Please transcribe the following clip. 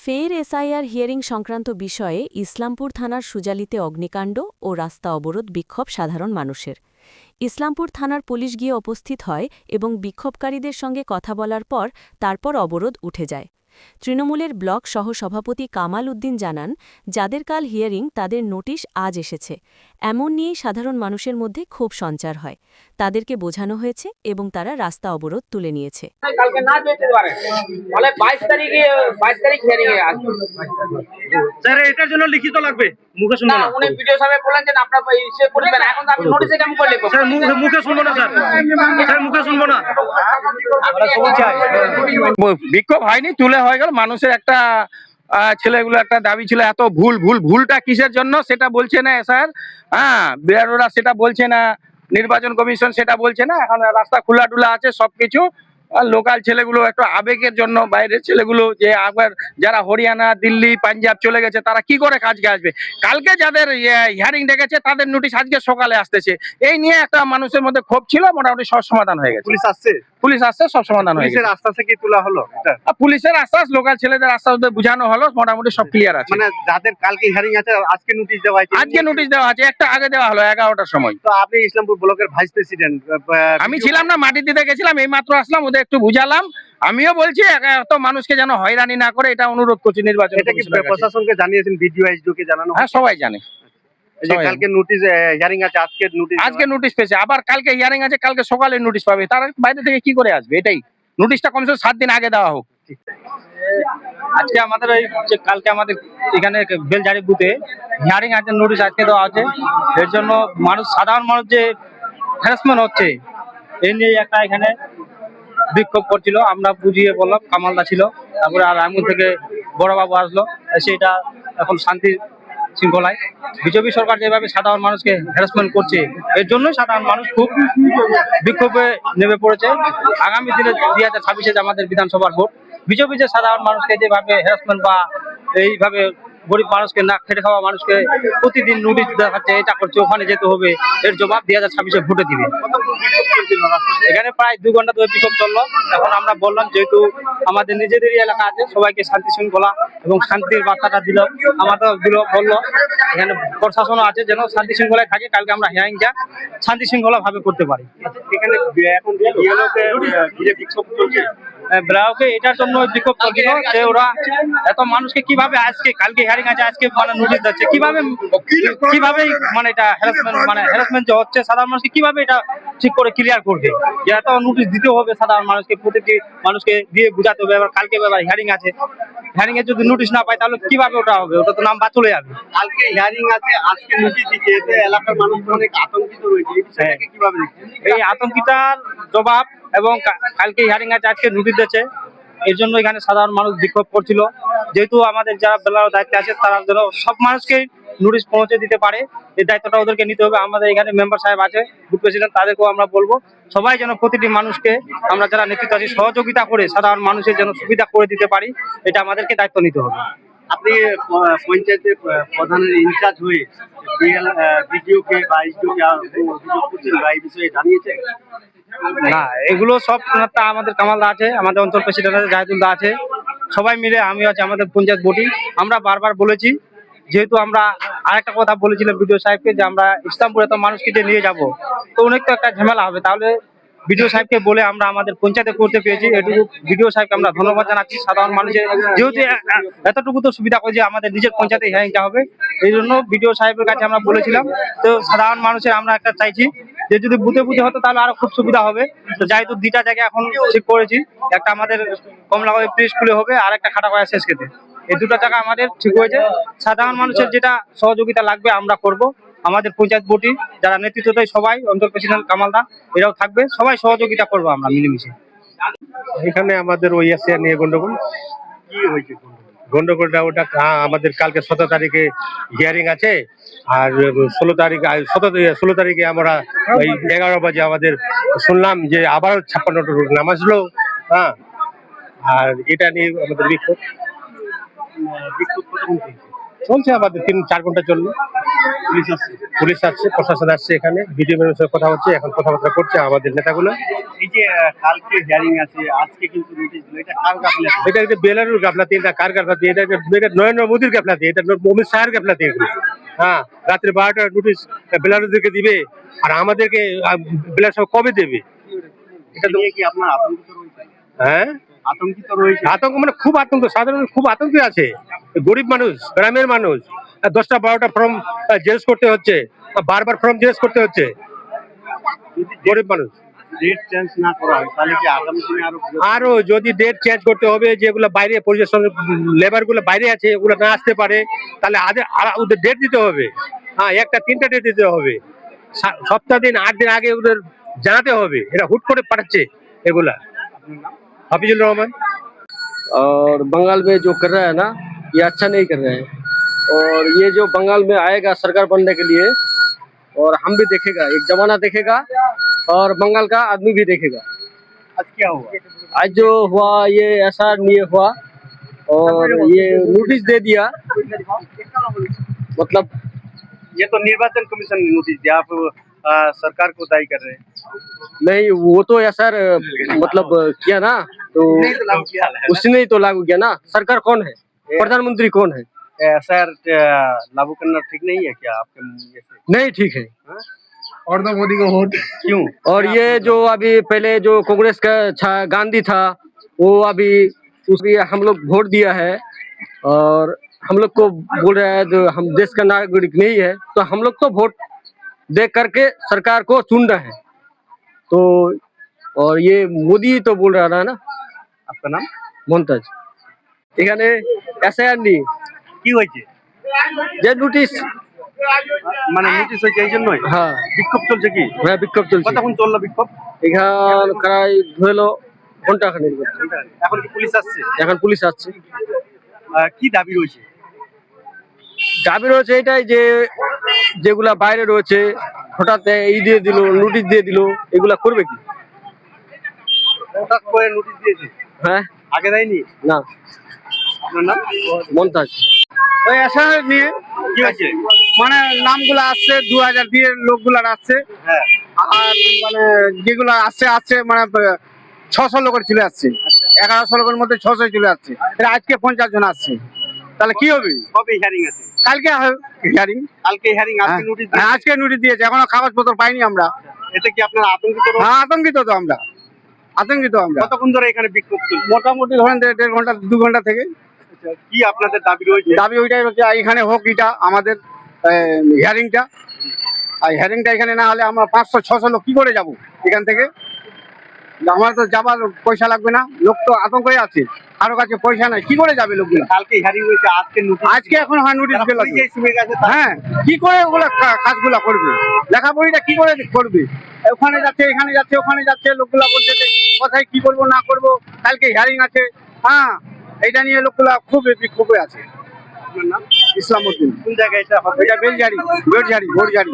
ফের SIR hearing সংক্রান্ত বিষয়ে ইসলামপুর থানার সুজালিতে অগ্নিকাণ্ড ও রাস্তা অবরোধ বিক্ষোভ সাধারণ মানুষের। ইসলামপুর থানার পুলিশ গিয়ে উপস্থিত হয় এবং বিক্ষোভকারীদের সঙ্গে কথা বলার পর তারপর অবরোধ উঠে যায়। তৃণমূলের ব্লক সহসভাপতি কামাল উদ্দিন জানান, যাদের কাল হিয়ারিং তাদের নোটিশ আজ এসেছে। এমন নিয়েই সাধারণ মানুষের মধ্যে ক্ষোভ সঞ্চার হয়। তাদেরকে বোঝানো হয়েছে এবং তারা রাস্তা অবরোধ তুলে নিয়েছে। কালকে না যেতে পারে, তাহলে 22 তারিখ হিয়ারিং এ আসবে। স্যার এটার জন্য লিখিত লাগবে, মুখে শুনবো না। উনি ভিডিও সাহেব বলেন যে আপনারা ইসে করবেন, এখন তো আমি নোটিশে কেমন করে লিখব? স্যার মুখে শুনবো না স্যার, স্যার মুখে শুনবো না। বিক্ষোভ হয়নি, তুলে হয়ে গেল। মানুষের একটা ছেলেগুলো একটা দাবি ছিল, এত ভুলটা কিসের জন্য সেটা বলছে না স্যার। বিআরওরা সেটা বলছে না, নির্বাচন কমিশন সেটা বলছে না। এখন রাস্তা খোলা আছে সবকিছু। লোকাল ছেলেগুলো একটু আবেগের জন্য, বাইরের ছেলেগুলো যে আবার যারা হরিয়ানা, দিল্লি, পাঞ্জাব চলে গেছে তারা কি করে কাজকে আসবে। কালকে যাদের হিয়ারিং ডেকেছে তাদের নোটিশ আজকে সকালে আসতেছে। এই নিয়ে একটা মানুষের মধ্যে ক্ষোভ ছিল, মোটামুটি সব সমাধান হয়ে গেছে। পুলিশ আসছে, সব সমাধান হয়ে গেছে। আস্তে কি তোলা হলো? পুলিশের আশ্বাস, লোকাল ছেলেদের আশ্বাস বোঝানো হলো, মোটামুটি সব ক্লিয়ার আছে। মানে যাদের কালকে হিয়ারিং আছে আজকে নোটিশ দেওয়া হয়েছে? আজকে নোটিশ দেওয়া আছে, একটা আগে দেওয়া হলো 11টার সময়। তো আপনি ইসলামপুর ব্লকের ভাইস প্রেসিডেন্ট। আমি ছিলাম না, মাটি দিতে গেছিলাম, এই মাত্র আসলাম, ওদের একটু বুঝালাম। আমিও বলছি এত মানুষকে যেন হয়রানি না করে, এটা অনুরোধ করছি নির্বাচন। এটা কি প্রশাসনকে জানিয়েছেন? ভিডিও কে জানানো? হ্যাঁ, সবাই জানে। কালকে নোটিশ হিয়ারিং আছে, আজকে নোটিশ পেয়েছে, আবার কালকে হিয়ারিং আছে, কালকে সকালে নোটিশ পাবে। তারা বাইরে থেকে কি করে আসবে? এটাই নোটিশটা কমসে কম 7 দিন আগে দেওয়া হোক। আজকে আমাদের ওই যে কালকে আমাদের এখানে বেলঝাড়ি বুথে হিয়ারিং আছে, নোটিশ আজকে দেওয়া আছে। এর জন্য সাধারণ মানুষ যে হ্যারাসমেন্ট হচ্ছে এই নিয়ে একটা এখানে বিক্ষোভ করছিল। আমরা বুঝিয়ে বললাম, কামালদা ছিল, তারপরে আর রামগঞ্জ থেকে বড়বাবু আসলো। সেটা এখন শান্তি শৃঙ্খলায় বিজেপি সরকার যেভাবে সাধারণ মানুষকে হ্যারাসমেন্ট করছে, এর জন্যই সাধারণ মানুষ খুব বিক্ষোভে নেমে পড়েছে। আগামী দিনে 2026 আমাদের বিধানসভার ভোট, বিজেপি যে সাধারণ মানুষকে যেভাবে হ্যারাসমেন্ট বা এইভাবে গরিব মানুষকে না খেটে খাওয়া মানুষকে প্রতিদিন নোটিশ দেখাচ্ছে, এটা করছে, ওখানে যেতে হবে, এর জবাব 2026 ভোটে দিবে। এখানে প্রায় 2 ঘন্টা ধরে বিক্ষোভ চললো। এখন আমরা বললাম, যেহেতু আমাদের নিজেদেরই এলাকা আছে, সবাইকে শান্তি শৃঙ্খলা এবং শান্তির বার্তাটা দিল, আমাদের বললো এখানে প্রশাসনও আছে যেন শান্তি শৃঙ্খলায় থাকে। কালকে আমরা হিয়ারিংটা শান্তি শৃঙ্খলা ভাবে করতে পারি। এখানে এখন বিক্ষোভ চলছে। ব্রাউকে এটার জন্য বিক্ষোভ করছিল যে ওরা এত মানুষকে কিভাবে আজকে কালকে হিয়ারিং আছে, আজকে মানে নোটিশ দিচ্ছে, কিভাবে মানে এটা হ্যারাসমেন্ট যে হচ্ছে সাধারণ মানুষকে কিভাবে এটা ঠিক করে ক্লিয়ার করবে। যে এত নোটিশ দিতে হবে সাধারণ মানুষকে, প্রতিটি মানুষকে দিয়ে বুঝাতে হবে। এবার কালকে হিয়ারিং আছে, হিয়ারিং এর যদি নোটিশ না পায় তাহলে কিভাবে ওটা হবে? ওটা তো নাম্বার চলে যাবে। কালকে হিয়ারিং আছে, আজকে নোটিশ দিচ্ছে, এতে এলাকার মানুষ অনেক আতঙ্কিত রয়েছে। এই বিষয়টাকে কিভাবে দেখছেন? এই আতঙ্কিতার জবাব এবং কালকে হিয়ারিং আছে, আজকে নোটিশ দিচ্ছে, এর জন্য এখানে সাধারণ মানুষ বিক্ষোভ করছিল। যেহেতু আমাদের যারা বেলার দায়িত্বে আছে তারা যেন সব মানুষকে নোটিশ পৌঁছে দিতে পারে, এই দায়িত্বটা ওদেরকে নিতে হবে। আমাদের এখানে মেম্বার সাহেব আছে, বুথ প্রেসিডেন্ট, তাদেরকেও আমরা বলবো সবাই যেন প্রতিটি মানুষকে আমরা যারা নেতৃত্ব আছি সহযোগিতা করে সাধারণ মানুষের যেন সুবিধা করে দিতে পারি, এটা আমাদেরকে দায়িত্ব নিতে হবে। আপনি পঞ্চায়েতের প্রধানের ইনচার্জ হয়ে বিডিওকে বা এসডিওকে অভিযোগ করছেন বা এই বিষয়ে জানিয়েছেন? না, এগুলো সব আমাদের কামালদা আছে, আমাদের অঞ্চল প্রেসিডেন্ট আছে, জাহিদুলদা আছে, সবাই মিলে, আমি আছে, আমাদের পঞ্চায়েত বডি। আমরা বারবার বলেছি, যেহেতু আমরা আরেকটা কথা বলেছিলাম বিডিও সাহেবকে, যে আমরা ইসলামপুরে তো মানুষকে যে নিয়ে যাব, তো অনেক তো একটা ঝামেলা হবে, তাহলে বিডিও সাহেবকে বলে আমরা আমাদের পঞ্চায়েতে করতে পেরেছি। এটুকু বিডিও সাহেবকে আমরা ধন্যবাদ জানাচ্ছি। সাধারণ মানুষের যেহেতু এতটুকু তো সুবিধা করে যে আমাদের নিজের পঞ্চায়েতে হিয়ারিংটা হবে, এই জন্য বিডিও সাহেবের কাছে আমরা বলেছিলাম। তো সাধারণ মানুষের আমরা একটা চাইছি যে যদি বুথে হতো তাহলে আরো খুব সুবিধা হবে। তো যেহেতু 2টা জায়গায় এখন ঠিক করেছি, একটা আমাদের কমলাগড় প্রি স্কুলে হবে আর একটা খাটাপাড়া শেষ খেতে, এই 2টা জায়গা আমাদের ঠিক হয়েছে। সাধারণ মানুষের যেটা সহযোগিতা লাগবে আমরা করব। আমাদের পঞ্চায়েত বডি যারা নেতৃত্ব দেয় সবাই, অঞ্চল প্রেসিডেন্ট কামালদা এরাও থাকবে, সবাই সহযোগিতা করবো আমরা মিলেমিশে। এখানে আমাদের ওই এশিয়া নিয়ে গন্ডগোল কি হয়েছে? গন্ডগোলটা ওটা আমাদের কালকে 17 তারিখে হিয়ারিং আছে, আর 16 তারিখে আমরা ওই 11 বাজে আমাদের শুনলাম যে আবার 56টা রোড নামাজলো। আর এটা নিয়ে আমাদের বিক্ষোভ চলছে, আমাদের 3-4 ঘন্টা চললো। পুলিশ আসছে, প্রশাসন আসছে, এখানে ভিডিও ম্যানের সাথে কথা হচ্ছে, এখন কথাবার্তা করছে আমাদের নেতাগুলো। এই যে কালকে হিয়ারিং আছে, আজকে কিন্তু নোটিশ দিল, এটা কার গাফিলতি? এটা একটা বেলারুর গাফলাতি, এটা কার গাফলাতি? এটা নরেন্দ্র মোদীর গাফলাতি, এটা অমিত শাহের গাফলাতি এগুলো। হ্যাঁ, রাত্রে 12টার নোটিশ বেলারুদেরকে দিবে, আর আমাদেরকে বেলার সব কবে দেবে? এটা নিয়ে কি আপনার আতঙ্কিত রয়েছে? হ্যাঁ, আতঙ্কিত রয়েছে। আতঙ্ক মানে খুব আতঙ্ক, সাধারণ খুব আতঙ্কে আছে। গরিব মানুষ, গ্রামের মানুষ, 10টা 12টা ফর্ম জেরক্স করতে হচ্ছে, বারবার ফর্ম জেরক্স করতে হচ্ছে, গরিব মানুষ। ডেট চেঞ্জ না করা হয় তাহলে কি আগামী দিনে আরো যদি ডেট চেঞ্জ করতে হবে, যেগুলো বাইরে পরিবেশন লেবার গুলো বাইরে আছে, ওগুলো না আসতে পারে, তাহলে ওদের ডেট দিতে হবে। হ্যাঁ, একটা 3টা ডেট দিতে হবে, সপ্তাহ দিন 8 দিন আগে ওদের জানাতে হবে। এরা হুট করে পাঠাচ্ছে এগুলা। হাফিজুল রহমান। और बंगाल में जो कर रहा है ना, ये अच्छा नहीं कर रहे हैं। और ये जो बंगाल में आएगा सरकार बनने के लिए, और हम भी देखेगा, एक जमाना देखेगा और बंगाल का आदमी भी देखेगा। आज क्या हुआ? आज जो हुआ ये ऐसा नहीं हुआ, और ये नोटिस दे दिया, मतलब ये तो निर्वाचन कमीशन ने नोटिस दिया, आप सरकार को दायी कर रहे हैं। नहीं, वो तो ऐसा मतलब किया ना, तो लागू किया है। उसने ही तो लागू किया ना। सरकार कौन है, प्रधानमंत्री कौन है? एसआर लागू करना ठीक नहीं है क्या आपके ये से? नहीं ठीक है। और तो मोदी को वोट क्यों? और ये जो अभी पहले जो कांग्रेस का गांधी था, वो अभी उसकी हम लोग वोट दिया है, और हम लोग को बोल रहा है जो हम देश का नागरिक नहीं है, तो हम लोग तो वोट दे करके सरकार को चुन रहे हैं। तो और ये मोदी तो बोल रहा था ना। आपका नाम? মমতাজ। এখানে এসআইআর নিয়ে কি হয়েছে? যে নোটিশ, মানে নোটিশ হয়েছে এই জন্যই? হ্যাঁ বিক্ষোভ চলছে কি? হ্যাঁ বিক্ষোভ চলছে। কতক্ষণ চললো বিক্ষোভ? এখান প্রায় ধরলো ঘন্টা খানিক। এখন কি পুলিশ আসছে? এখন পুলিশ আসছে। কি দাবি রয়েছে? দাবি রয়েছে এটাই যে যেগুলা বাইরে রয়েছে হঠাৎ এই দিয়ে দিল, নোটিশ দিয়ে দিল, এগুলা করবে কি? হঠাৎ করে নোটিশ দিয়েছে? হ্যাঁ, আগে দেয়নি? না। আপনার নাম? মমতাজ। ওই এসআইআর নিয়ে কি হয়েছে? মানে নামগুলো আসছে 2000 দিয়ে লোকগুলার আসছে, হ্যাঁ, আর মানে যেগুলো আসছে মানে 600 লোকের চলে আসছে, 1100 লোকের মধ্যে 600 চলে আসছে। এটা আজকে 50 জন আসছে, তাহলে কি হবে? কবে হিয়ারিং আছে? কালকে হিয়ারিং। কালকে হিয়ারিং, আজকে নোটিশ দিয়েছে। আজকে নোটিশ দিয়েছে, এখনো কাগজপত্র পাইনি আমরা। এতে কি আপনারা আতঙ্কিত রয়েছে? হ্যাঁ, আতঙ্কিত তো আমরা, আতঙ্কিত আমরা। কতক্ষণ ধরে এখানে বিক্ষোভ চলছে? মোটামুটি ধরেন 1.5 ঘন্টা 2 ঘন্টা থেকে। কি আপনাদের দাবি রয়েছে? দাবি ওইটাই হচ্ছে এখানে হোক, এটা আমাদের হিয়ারিংটা। আর হিয়ারিংটা এখানে না হলে আমরা 500-600 লোক কি করে যাব এখান থেকে? আমার তো যাবার পয়সা লাগবে না, লোক তো আতঙ্কই আছে, কারো কাছে পয়সা নাই, কি করে যাবে লোকগুলো? কালকে হিয়ারিং হয়েছে, আজকে নোটিশ। আজকে এখন হয় নোটিশ যারা গেল। পরিযায়ী শ্রমিক আছে তারা হ্যাঁ, কি করে ওগুলো কাজগুলা করবে? লেখাপড়িটা কি করে করবে? ওখানে যাচ্ছে, এখানে যাচ্ছে, ওখানে যাচ্ছে, লোকগুলা বলছে যে কোথায় কি করবো না করবো, কালকে হিয়ারিং আছে। হ্যাঁ, এটা নিয়ে লোকগুলা খুব বিক্ষোভে আছে। আপনার নাম? ইসলামউদ্দিন। কোন জায়গায় এটা হবে? এটা বেলঝাড়ি, বেলঝাড়ি।